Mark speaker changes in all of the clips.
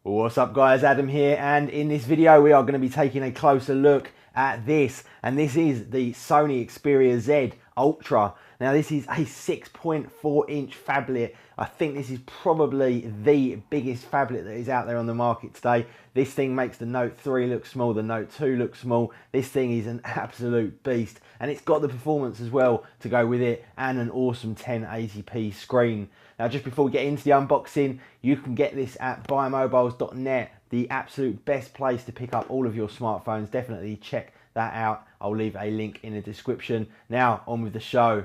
Speaker 1: What's up guys, Adam here, and in this video we are going to be taking a closer look at this, and this is the Sony Xperia Z Ultra. Now this is a 6.4 inch phablet. I think this is probably the biggest phablet that is out there on the market today. This thing makes the Note 3 look small, the Note 2 look small. This thing is an absolute beast, and it's got the performance as well to go with it, and an awesome 1080p screen. Now just before we get into the unboxing, you can get this at buymobiles.net, the absolute best place to pick up all of your smartphones. Definitely check that out. I'll leave a link in the description. Now on with the show.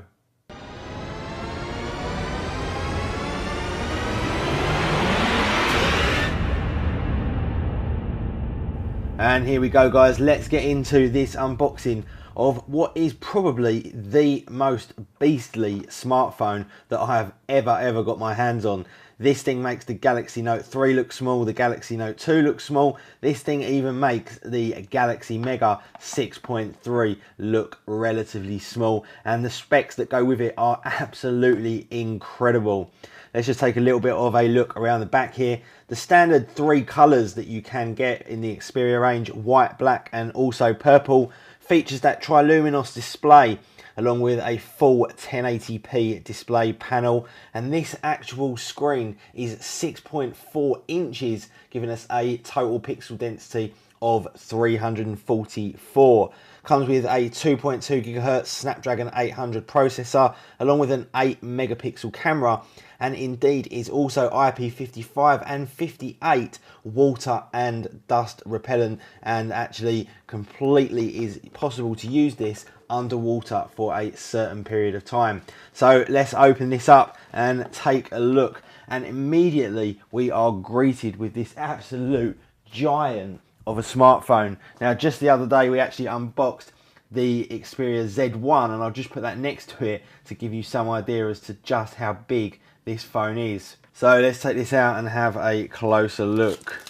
Speaker 1: And here we go guys, let's get into this unboxing of what is probably the most beastly smartphone that I have ever got my hands on. This thing makes the Galaxy Note 3 look small, the Galaxy Note 2 look small. This thing even makes the Galaxy Mega 6.3 look relatively small, and the specs that go with it are absolutely incredible. Let's just take a little bit of a look around the back here. The standard 3 colours that you can get in the Xperia range, white, black and also purple, features that triluminos display along with a full 1080p display panel, and this actual screen is 6.4 inches, giving us a total pixel density of 344. Comes with a 2.2 GHz Snapdragon 800 processor along with an 8 megapixel camera, and indeed is also IP55 and 58 water and dust repellent, and actually completely is possible to use this underwater for a certain period of time. So let's open this up and take a look, and immediately we are greeted with this absolute giant of a smartphone. Now just the other day we actually unboxed the Xperia Z1, and I'll just put that next to it to give you some idea as to just how big this phone is. So let's take this out and have a closer look,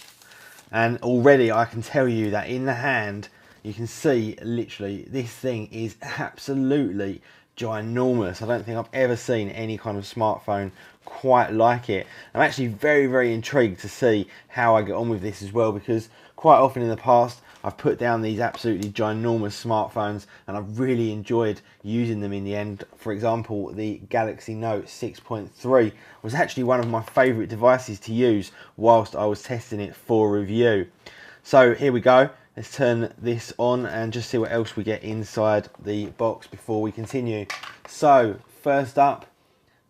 Speaker 1: and already I can tell you that in the hand you can see literally this thing is absolutely ginormous. I don't think I've ever seen any kind of smartphone quite like it. I'm actually very intrigued to see how I get on with this as well, because quite often in the past I've put down these absolutely ginormous smartphones and I've really enjoyed using them in the end. For example, the Galaxy Note 6.3 was actually one of my favourite devices to use whilst I was testing it for review. So here we go. Let's turn this on and just see what else we get inside the box before we continue. So first up,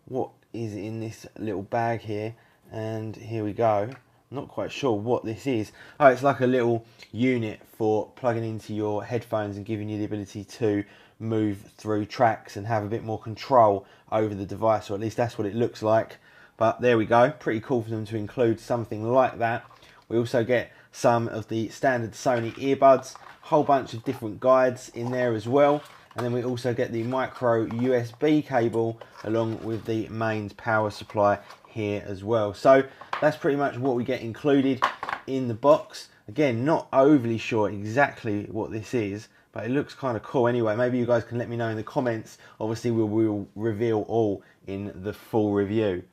Speaker 1: what is in this little bag here? And here we go. Not quite sure what this is. Oh, it's like a little unit for plugging into your headphones and giving you the ability to move through tracks and have a bit more control over the device, or at least that's what it looks like. But there we go, pretty cool for them to include something like that. We also get some of the standard Sony earbuds, a whole bunch of different guides in there as well, and then we also get the micro USB cable along with the mains power supply here as well. So that's pretty much what we get included in the box. Again, not overly sure exactly what this is, but it looks kind of cool anyway. Maybe you guys can let me know in the comments. Obviously we will reveal all in the full review.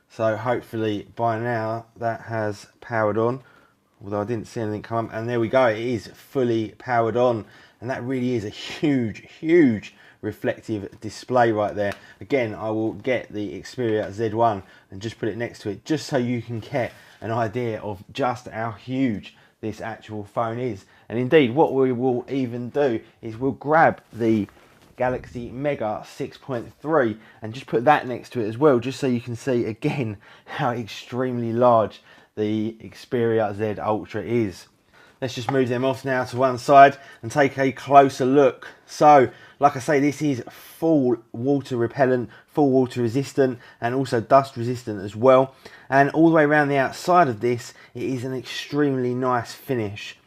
Speaker 1: So hopefully by now that has powered on, although I didn't see anything come up, and there we go, it is fully powered on, and that really is a huge reflective display right there. Again, I will get the Xperia Z1 and just put it next to it just so you can get an idea of just how huge this actual phone is. And indeed what we will even do is we'll grab the Galaxy Mega 6.3 and just put that next to it as well, just so you can see again how extremely large the Xperia Z Ultra is. Let's just move them off now to one side and take a closer look. So, like I say, this is full water repellent, full water resistant, and also dust resistant as well. And all the way around the outside of this, it is an extremely nice finish.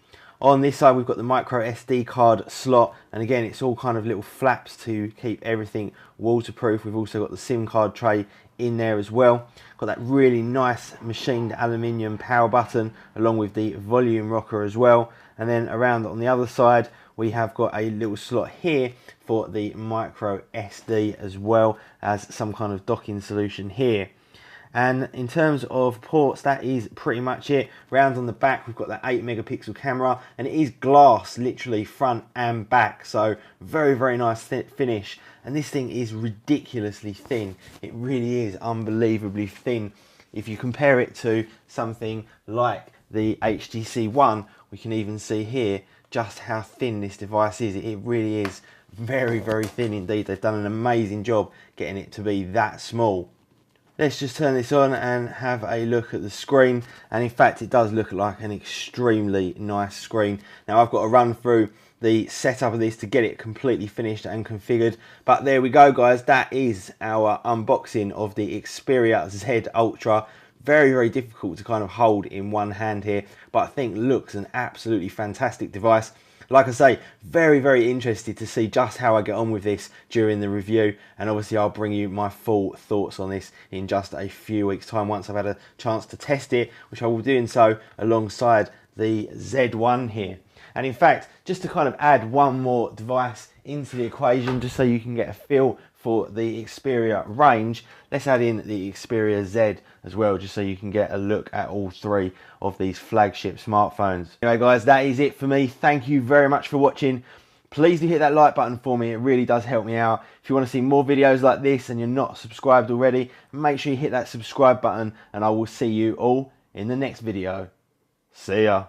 Speaker 1: On this side, we've got the micro SD card slot, and again, it's all kind of little flaps to keep everything waterproof. We've also got the SIM card tray in there as well. Got that really nice machined aluminium power button along with the volume rocker as well. And then around on the other side, we have got a little slot here for the micro SD as well as some kind of docking solution here. And in terms of ports, that is pretty much it. Round on the back, we've got that 8 megapixel camera, and it is glass, literally front and back. So very, very nice finish. And this thing is ridiculously thin. It really is unbelievably thin. If you compare it to something like the HTC One, we can even see here just how thin this device is. It really is very, very thin indeed. They've done an amazing job getting it to be that small. Let's just turn this on and have a look at the screen. And in fact, it does look like an extremely nice screen. Now, I've got to run through the setup of this to get it completely finished and configured. But there we go, guys. That is our unboxing of the Xperia Z Ultra. Very, very difficult to kind of hold in one hand here, but I think looks an absolutely fantastic device. Like I say, very, very interested to see just how I get on with this during the review. And obviously I'll bring you my full thoughts on this in just a few weeks' time once I've had a chance to test it, which I will do so alongside the Z1 here. And in fact, just to kind of add one more device into the equation, just so you can get a feel for the Xperia range, let's add in the Xperia Z as well, just so you can get a look at all three of these flagship smartphones. Anyway guys, that is it for me. Thank you very much for watching. Please do hit that like button for me. It really does help me out. If you want to see more videos like this and you're not subscribed already, make sure you hit that subscribe button, and I will see you all in the next video. See ya.